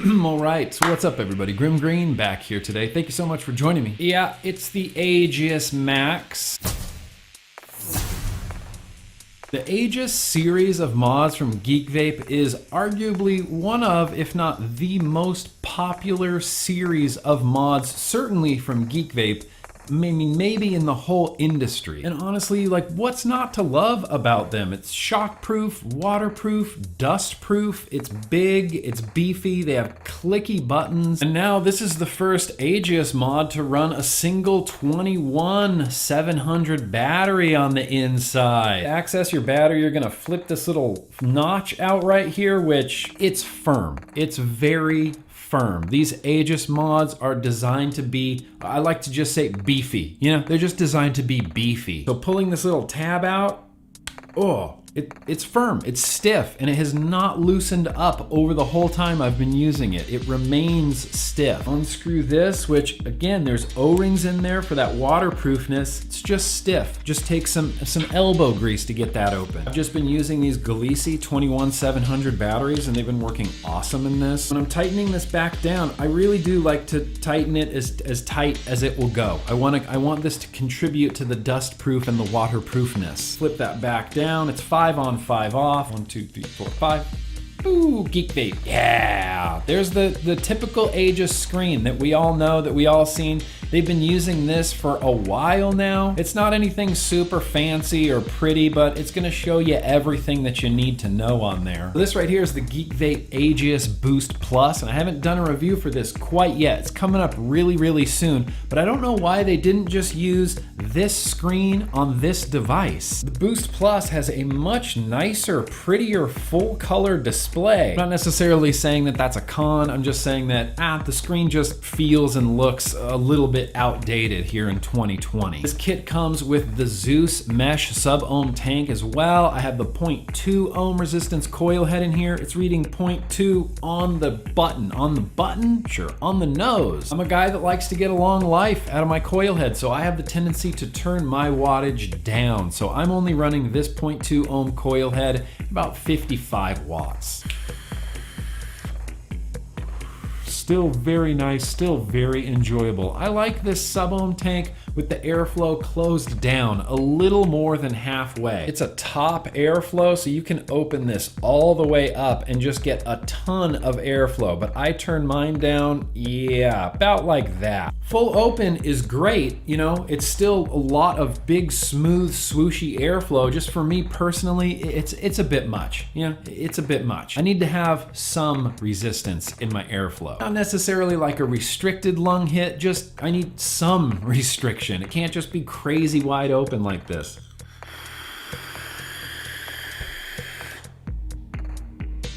All right, so what's up everybody? Grim Green back here today. Thank you so much for joining me. Yeah, it's the Aegis Max. The Aegis series of mods from Geek Vape is arguably one of, if not the most popular series of mods, certainly from Geek Vape, maybe in the whole industry. And honestly, like, what's not to love about them? It's shockproof, waterproof, dustproof, it's big, it's beefy, they have clicky buttons. And now this is the first Aegis mod to run a single 21700 battery on the inside. To access your battery, you're gonna flip this little notch out right here, which it's firm. It's very firm. These Aegis mods are designed to be, I like to just say beefy. You know, they're just designed to be beefy. So pulling this little tab out, oh, it's firm, it's stiff, and it has not loosened up over the whole time I've been using it. It remains stiff. Unscrew this, which again, there's O-rings in there for that waterproofness. It's just stiff. Just take some elbow grease to get that open. I've just been using these Galisi 21700 batteries, and they've been working awesome in this. When I'm tightening this back down, I really do like to tighten it as tight as it will go. I want this to contribute to the dust proof and the waterproofness. Flip that back down. It's 5 on, 5 off. 1, 2, 3, 4, 5. Ooh, Geek Vape. Yeah. There's the typical Aegis screen that we all know, that we all seen. They've been using this for a while now. It's not anything super fancy or pretty, but it's gonna show you everything that you need to know on there. This right here is the Geek Vape Aegis Boost Plus, and I haven't done a review for this quite yet. It's coming up really, really soon, but I don't know why they didn't just use this screen on this device. The Boost Plus has a much nicer, prettier, full color display. I'm not necessarily saying that that's a con, I'm just saying that the screen just feels and looks a little bit outdated here in 2020. This kit comes with the Zeus mesh sub-ohm tank as well. I have the 0.2 ohm resistance coil head in here. It's reading 0.2 on the button. On the button? Sure. On the nose. I'm a guy that likes to get a long life out of my coil head, so I have the tendency to turn my wattage down. So I'm only running this 0.2 ohm coil head, about 55 watts. Still very nice, still very enjoyable. I like this sub-ohm tank with the airflow closed down a little more than halfway. It's a top airflow, so you can open this all the way up and just get a ton of airflow, but I turn mine down, yeah, about like that. Full open is great, you know, it's still a lot of big, smooth, swooshy airflow. Just for me personally, it's a bit much, you know, it's a bit much. I need to have some resistance in my airflow. Not necessarily like a restricted lung hit, just I need some restriction. It can't just be crazy wide open like this.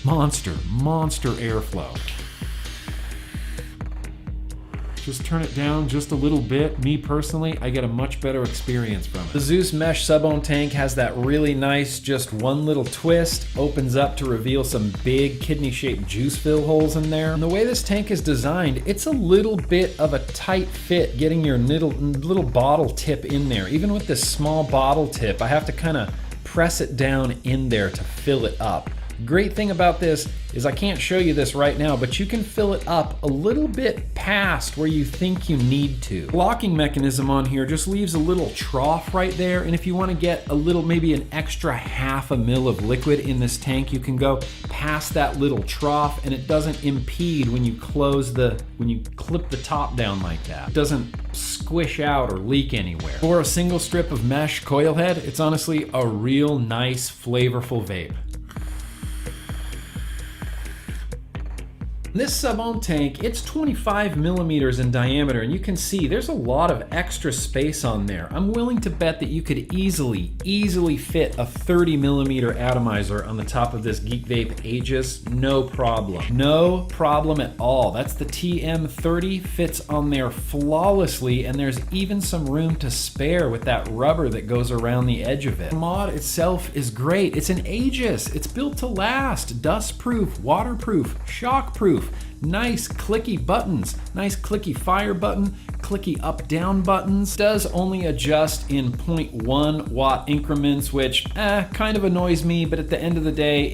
Monster airflow. Just turn it down just a little bit. Me personally, I get a much better experience from it. The Zeus mesh sub-ohm tank has that really nice, just one little twist, opens up to reveal some big kidney-shaped juice fill holes in there. And the way this tank is designed, it's a little bit of a tight fit getting your little bottle tip in there. Even with this small bottle tip, I have to kind of press it down in there to fill it up. Great thing about this is I can't show you this right now, but you can fill it up a little bit past where you think you need to. The locking mechanism on here just leaves a little trough right there, and if you want to get a little, maybe an extra 1/2 ml of liquid in this tank, you can go past that little trough, and it doesn't impede when you when you clip the top down like that. It doesn't squish out or leak anywhere. For a single strip of mesh coil head, it's honestly a real nice, flavorful vape. This sub-ohm tank, it's 25 millimeters in diameter, and you can see there's a lot of extra space on there. I'm willing to bet that you could easily fit a 30 millimeter atomizer on the top of this Geek Vape Aegis, no problem. No problem at all. That's the TM30, fits on there flawlessly, and there's even some room to spare with that rubber that goes around the edge of it. The mod itself is great. It's an Aegis. It's built to last. Dust-proof, waterproof, shockproof. dust-proof. Nice clicky buttons, nice clicky fire button, clicky up-down buttons. Does only adjust in 0.1 watt increments, which kind of annoys me, but at the end of the day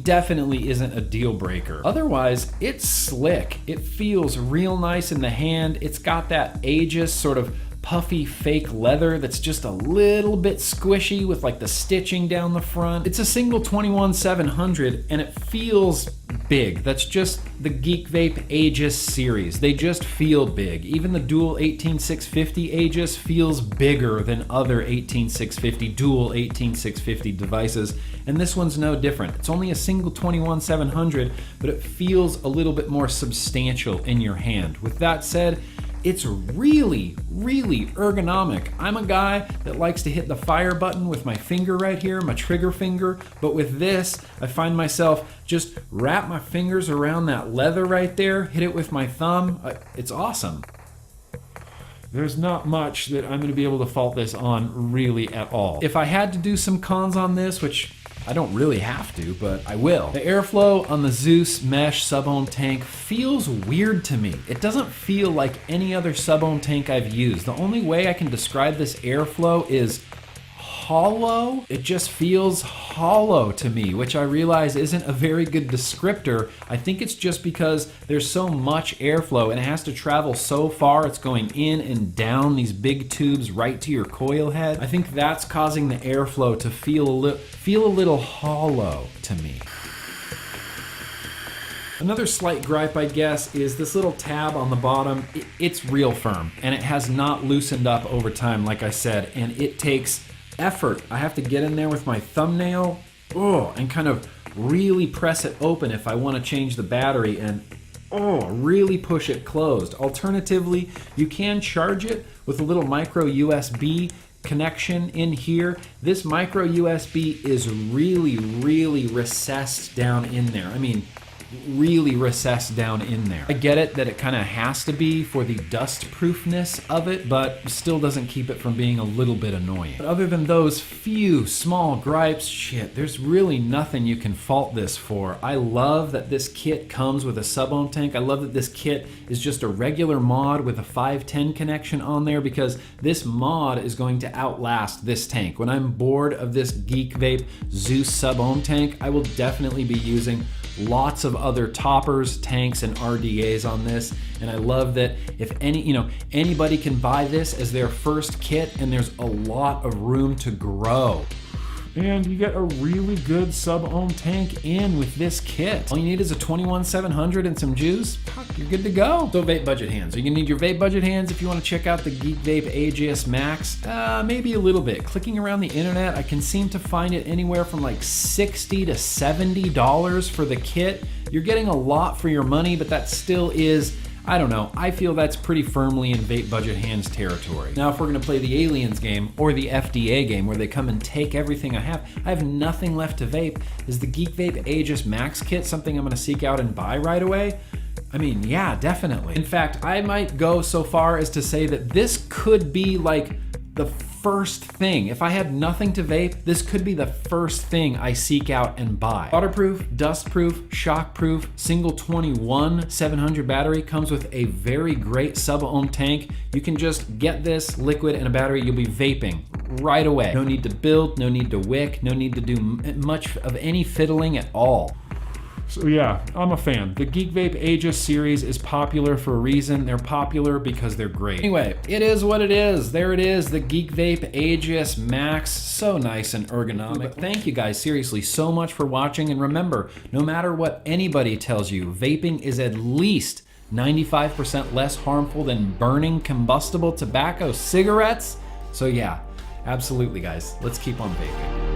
definitely isn't a deal breaker. Otherwise, it's slick. It feels real nice in the hand. It's got that Aegis sort of puffy fake leather that's just a little bit squishy with like the stitching down the front. It's a single 21-700 and it feels big. That's just the Geek Vape Aegis series. They just feel big. Even the dual 18650 Aegis feels bigger than other 18650 dual 18650 devices, and this one's no different. It's only a single 21-700, but it feels a little bit more substantial in your hand. With that said, it's really, really ergonomic. I'm a guy that likes to hit the fire button with my finger right here, my trigger finger, but with this, I find myself just wrap my fingers around that leather right there, hit it with my thumb. It's awesome. There's not much that I'm gonna be able to fault this on really at all. If I had to do some cons on this, which I don't really have to, but I will. The airflow on the Zeus mesh sub-ohm tank feels weird to me. It doesn't feel like any other sub-ohm tank I've used. The only way I can describe this airflow is hollow. It just feels hollow to me, which I realize isn't a very good descriptor. I think it's just because there's so much airflow and it has to travel so far. It's going in and down these big tubes right to your coil head. I think that's causing the airflow to feel a little hollow to me. Another slight gripe, I guess, is this little tab on the bottom. It's real firm and it has not loosened up over time, like I said, and it takes effort. I have to get in there with my thumbnail and kind of really press it open if I want to change the battery and really push it closed. Alternatively, you can charge it with a little micro USB connection in here. This micro USB is really, really recessed down in there. I mean, really recessed down in there. I get it that it kind of has to be for the dust proofness of it, but still doesn't keep it from being a little bit annoying. But other than those few small gripes, shit, there's really nothing you can fault this for. I love that this kit comes with a sub-ohm tank. I love that this kit is just a regular mod with a 510 connection on there, because this mod is going to outlast this tank. When I'm bored of this Geek Vape Zeus sub-ohm tank, I will definitely be using lots of other toppers, tanks, and RDAs on this. And I love that if anybody can buy this as their first kit, and there's a lot of room to grow. And you get a really good sub-ohm tank in with this kit. All you need is a 21-700 and some juice. Fuck, you're good to go. So vape budget hands. Are you gonna need your vape budget hands if you wanna check out the Geek Vape Aegis Max? Maybe a little bit. Clicking around the internet, I can seem to find it anywhere from like $60 to $70 for the kit. You're getting a lot for your money, but that still is, I don't know, I feel that's pretty firmly in vape budget hands territory. Now, if we're gonna play the Aliens game or the FDA game where they come and take everything I have nothing left to vape. Is the Geek Vape Aegis Max kit something I'm gonna seek out and buy right away? I mean, yeah, definitely. In fact, I might go so far as to say that this could be like the first thing. If I had nothing to vape, this could be the first thing I seek out and buy. Waterproof, dust-proof, shockproof, single 21-700 battery, comes with a very great sub-ohm tank. You can just get this liquid and a battery, you'll be vaping right away. No need to build, no need to wick, no need to do much of any fiddling at all. So yeah, I'm a fan. The Geek Vape Aegis series is popular for a reason. They're popular because they're great. Anyway, it is what it is. There it is, the Geek Vape Aegis Max. So nice and ergonomic. Thank you guys seriously so much for watching. And remember, no matter what anybody tells you, vaping is at least 95% less harmful than burning combustible tobacco cigarettes. So yeah, absolutely guys, let's keep on vaping.